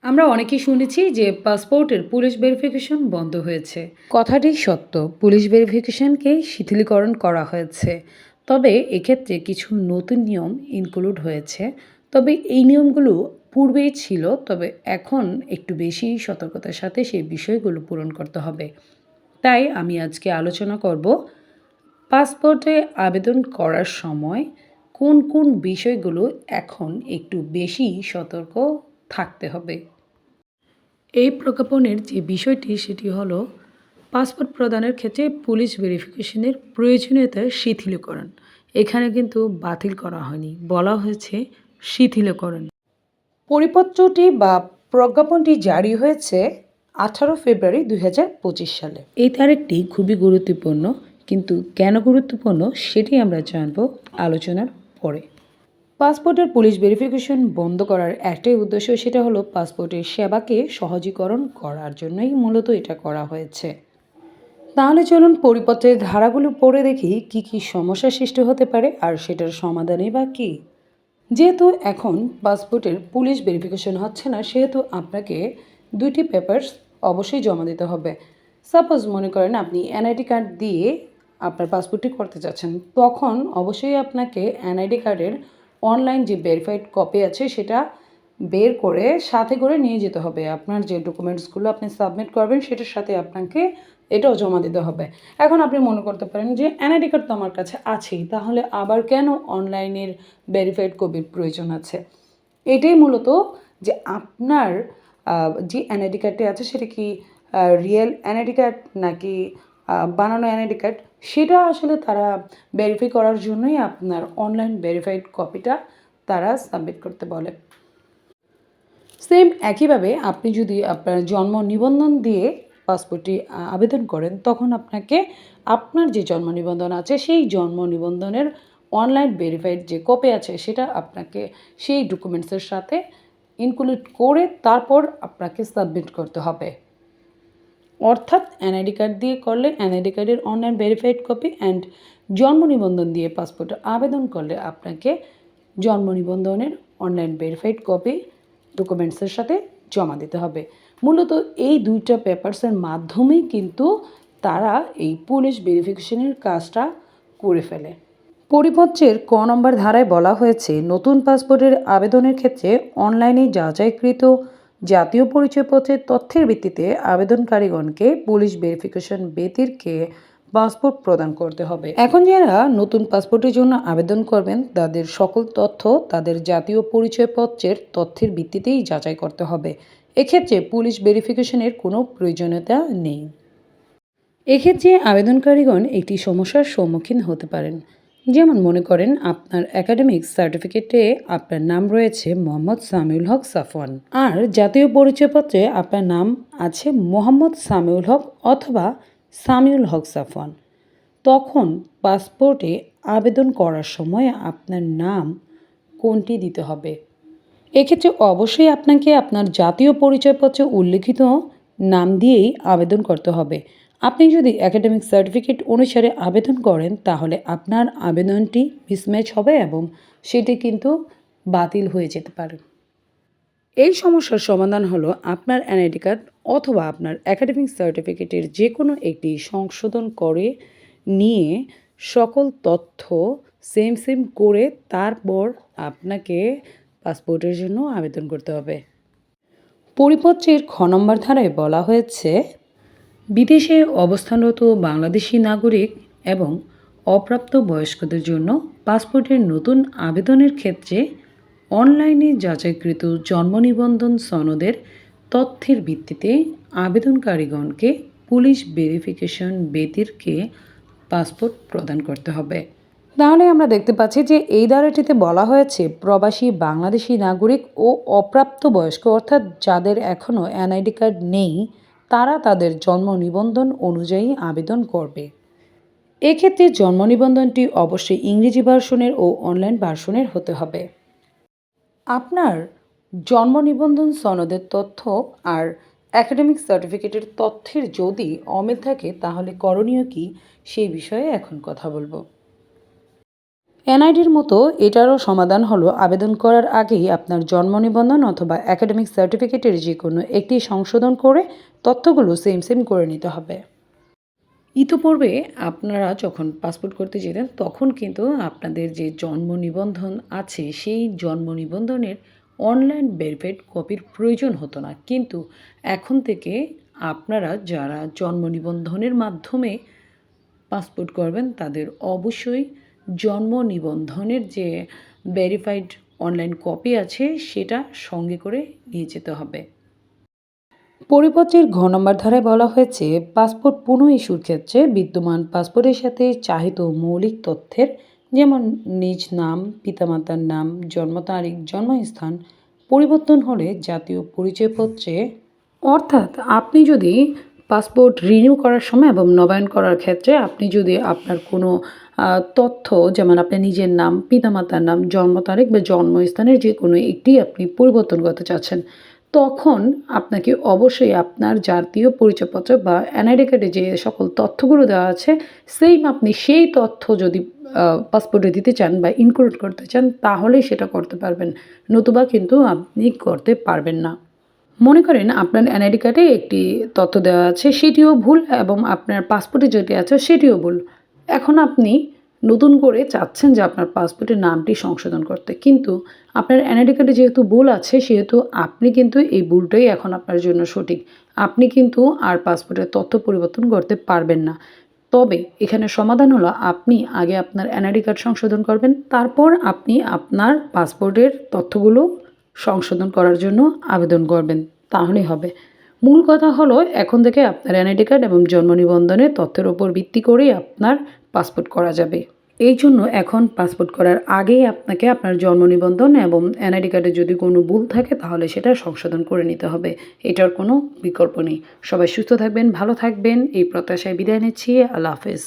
আমরা অনেকেই শুনেছি যে পাসপোর্টের পুলিশ ভেরিফিকেশন বন্ধ হয়েছে। কথাটি সত্য, পুলিশ ভেরিফিকেশনকে শিথিলীকরণ করা হয়েছে। তবে এক্ষেত্রে কিছু নতুন নিয়ম ইনক্লুড হয়েছে। তবে এই নিয়মগুলো পূর্বেই ছিল, তবে এখন একটু বেশি সতর্কতার সাথে সেই বিষয়গুলো পূরণ করতে হবে। তাই আমি আজকে আলোচনা করব পাসপোর্টে আবেদন করার সময় কোন কোন বিষয়গুলো এখন একটু বেশি সতর্ক থাকতে হবে। এই প্রজ্ঞাপনের যে বিষয়টি সেটি হলো পাসপোর্ট প্রদানের ক্ষেত্রে পুলিশ ভেরিফিকেশনের প্রয়োজনীয়তা শিথিলকরণ। এখানে কিন্তু বাতিল করা হয়নি, বলা হয়েছে শিথিলকরণ। পরিপত্রটি বা প্রজ্ঞাপনটি জারি হয়েছে 18 ফেব্রুয়ারি 2025 সালে। এই তারিখটি খুবই গুরুত্বপূর্ণ, কিন্তু কেন গুরুত্বপূর্ণ সেটি আমরা জানব আলোচনার পরে। পাসপোর্টের পুলিশ ভেরিফিকেশন বন্ধ করার একটাই উদ্দেশ্য, সেটা হলো পাসপোর্টের সেবাকে সহজীকরণ করার জন্যই মূলত এটা করা হয়েছে। তাহলে চলুন পরিপত্রের ধারাগুলো পড়ে দেখি কি কি সমস্যার সৃষ্টি হতে পারে আর সেটার সমাধানই বা কী। যেহেতু এখন পাসপোর্টের পুলিশ ভেরিফিকেশন হচ্ছে না, সেহেতু আপনাকে দুইটি পেপারস অবশ্যই জমা দিতে হবে। সাপোজ মনে করেন আপনি এনআইডি কার্ড দিয়ে আপনার পাসপোর্টটি করতে চাচ্ছেন, তখন অবশ্যই আপনাকে এনআইডি কার্ডের অনলাইন যে ভেরিফাইড কপি আছে সেটা বের করে সাথে করে নিয়ে যেতে হবে। আপনার যে ডকুমেন্টসগুলো আপনি সাবমিট করবেন সেটার সাথে আপনাকে এটাও জমা দিতে হবে। এখন আপনি মনে করতে পারেন যে এনআইডি কার্ড তো আমার কাছে আছেই, তাহলে আবার কেন অনলাইনের ভেরিফাইড কপির প্রয়োজন আছে। এটাই মূলত যে আপনার যে এনআইডি কার্ডটি আছে সেটা কি রিয়েল এনআইডি কার্ড নাকি বানানো এনআইডি কার্ড, সেটা আসলে তারা ভেরিফাই করার জন্যই আপনার অনলাইন ভেরিফাইড কপিটা তারা সাবমিট করতে বলে। সেম একইভাবে আপনি যদি আপনার জন্ম নিবন্ধন দিয়ে পাসপোর্টটি আবেদন করেন, তখন আপনাকে আপনার যে জন্ম নিবন্ধন আছে সেই জন্ম নিবন্ধনের অনলাইন ভেরিফাইড যে কপি আছে সেটা আপনাকে সেই ডকুমেন্টসের সাথে ইনক্লুড করে তারপর আপনাকে সাবমিট করতে হবে। অর্থাৎ এনআইডি কার্ড দিয়ে করলে এনআইডি কার্ডের অনলাইন ভেরিফাইড কপি অ্যান্ড জন্ম নিবন্ধন দিয়ে পাসপোর্টে আবেদন করলে আপনাকে জন্ম নিবন্ধনের অনলাইন ভেরিফাইড কপি ডকুমেন্টসের সাথে জমা দিতে হবে। মূলত এই দুইটা পেপারসের মাধ্যমেই কিন্তু তারা এই পুলিশ ভেরিফিকেশনের কাজটা করে ফেলে। পরিপত্রের ক নম্বর ধারায় বলা হয়েছে, নতুন পাসপোর্টের আবেদনের ক্ষেত্রে অনলাইনে যাচাইকৃত জাতীয় পরিচয়পত্রের তথ্যের ভিত্তিতে আবেদনকারীগণকে পুলিশ ভেরিফিকেশন ব্যতিরকে পাসপোর্ট প্রদান করতে হবে। এখন যারা নতুন পাসপোর্টের জন্য আবেদন করবেন তাদের সকল তথ্য তাদের জাতীয় পরিচয়পত্রের তথ্যের ভিত্তিতেই যাচাই করতে হবে। এক্ষেত্রে পুলিশ ভেরিফিকেশনের কোনো প্রয়োজনীয়তা নেই। এক্ষেত্রে আবেদনকারীগণ একটি সমস্যার সম্মুখীন হতে পারেন। যেমন মনে করেন আপনার একাডেমিক সার্টিফিকেটে আপনার নাম রয়েছে মোহাম্মদ সামিউল হক সাফওয়ান, আর জাতীয় পরিচয়পত্রে আপনার নাম আছে মোহাম্মদ সামিউল হক অথবা সামিউল হক সাফওয়ান। তখন পাসপোর্টে আবেদন করার সময় আপনার নাম কোনটি দিতে হবে? এক্ষেত্রে অবশ্যই আপনাকে আপনার জাতীয় পরিচয়পত্রে উল্লিখিত নাম দিয়েই আবেদন করতে হবে। আপনি যদি একাডেমিক সার্টিফিকেট অনুসারে আবেদন করেন তাহলে আপনার আবেদনটি মিসম্যাচ হবে এবং সেটি কিন্তু বাতিল হয়ে যেতে পারে। এই সমস্যার সমাধান হলো আপনার এনআইডি কার্ড অথবা আপনার একাডেমিক সার্টিফিকেটের যে কোনো একটি সংশোধন করে নিয়ে সকল তথ্য সেম করে তারপর আপনাকে পাসপোর্টের জন্য আবেদন করতে হবে। পরিপত্রের খ নম্বর ধারায় বলা হয়েছে, বিদেশে অবস্থানরত বাংলাদেশি নাগরিক এবং অপ্রাপ্ত বয়স্কদের জন্য পাসপোর্টের নতুন আবেদনের ক্ষেত্রে অনলাইনে যাচাইকৃত জন্ম নিবন্ধন সনদের তথ্যের ভিত্তিতে আবেদনকারীগণকে পুলিশ ভেরিফিকেশন ব্যতিরকে পাসপোর্ট প্রদান করতে হবে। তাহলে আমরা দেখতে পাচ্ছি যে এই ধারাটিতে বলা হয়েছে প্রবাসী বাংলাদেশি নাগরিক ও অপ্রাপ্ত বয়স্ক অর্থাৎ যাদের এখনও এনআইডি কার্ড নেই তারা তাদের জন্ম নিবন্ধন অনুযায়ী আবেদন করবে। এক্ষেত্রে জন্ম নিবন্ধনটি অবশ্যই ইংরেজি ভার্সনের ও অনলাইন ভার্সনের হতে হবে। আপনার জন্ম নিবন্ধন সনদের তথ্য আর একাডেমিক সার্টিফিকেটের তথ্যের যদি অমিল থাকে তাহলে করণীয় কী সেই বিষয়ে এখন কথা বলবো। এনআইডির মতো এটারও সমাধান হলো আবেদন করার আগেই আপনার জন্ম নিবন্ধন অথবা একাডেমিক সার্টিফিকেটের যে কোনো একটি সংশোধন করে তথ্যগুলো সেম করে নিতে হবে। ইতিপূর্বে আপনারা যখন পাসপোর্ট করতে যেতেন তখন কিন্তু আপনাদের যে জন্ম নিবন্ধন আছে সেই জন্ম নিবন্ধনের অনলাইন ভেরিফাইড কপির প্রয়োজন হতো না, কিন্তু এখন থেকে আপনারা যারা জন্ম নিবন্ধনের মাধ্যমে পাসপোর্ট করবেন তাদের অবশ্যই জন্ম নিবন্ধনের যে ভেরিফাইড অনলাইন কপি আছে সেটা সঙ্গে করে নিয়ে যেতে হবে। পরিপত্রের ঘ নম্বর ধারায় বলা হয়েছে, পাসপোর্ট পুনঃ ইস্যুর ক্ষেত্রে বিদ্যমান পাসপোর্টের সাথে চাহিত মৌলিক তথ্যের যেমন নিজ নাম, পিতামাতার নাম, জন্ম তারিখ, জন্মস্থান পরিবর্তন হলে জাতীয় পরিচয়পত্রে, অর্থাৎ আপনি যদি পাসপোর্ট রিনিউ করার সময় এবং নবায়ন করার ক্ষেত্রে আপনি যদি আপনার কোনো তথ্য যেমন আপনার নিজের নাম, পিতামাতার নাম, জন্ম তারিখ বা জন্মস্থানের যে কোনো একটি আপনি পরিবর্তন করতে চাচ্ছেন, তখন আপনাকে অবশ্যই আপনার জাতীয় পরিচয়পত্র বা এনআইডি কার্ডে যে সকল তথ্যগুলো দেওয়া আছে আপনি সেই তথ্য যদি পাসপোর্টে দিতে চান বা ইনক্লুড করতে চান তাহলেই সেটা করতে পারবেন, নতুবা কিন্তু আপনি করতে পারবেন না। মনে করেন আপনার এনআইডি কার্ডে একটি তথ্য দেওয়া আছে সেটিও ভুল এবং আপনার পাসপোর্টে যেটি আছে সেটিও ভুল। এখন আপনি নতুন করে চাচ্ছেন যে আপনার পাসপোর্টের নামটি সংশোধন করতে, কিন্তু আপনার এনআইডি কার্ডে যেহেতু ভুল আছে সেহেতু আপনি কিন্তু এই ভুলটাই এখন আপনার জন্য সঠিক। আপনি কিন্তু আর পাসপোর্টের তথ্য পরিবর্তন করতে পারবেন না। তবে এখানে সমাধান হলো আপনি আগে আপনার এনআইডি কার্ড সংশোধন করবেন, তারপর আপনি আপনার পাসপোর্টের তথ্যগুলো সংশোধন করার জন্য আবেদন করবেন, তাহলেই হবে। মূল কথা হলো এখন থেকে আপনার এনআইডি কার্ড এবং জন্ম নিবন্ধনের তথ্যের উপর ভিত্তি করেই আপনার পাসপোর্ট করা যাবে। এই জন্য এখন পাসপোর্ট করার আগেই আপনাকে আপনার জন্ম নিবন্ধন এবং এনআইডি কার্ডে যদি কোনো ভুল থাকে তাহলে সেটা সংশোধন করে নিতে হবে, এটার কোনো বিকল্প নেই। সবাই সুস্থ থাকবেন, ভালো থাকবেন, এই প্রত্যাশায় বিদায় নিচ্ছি। আল্লাহ হাফেজ।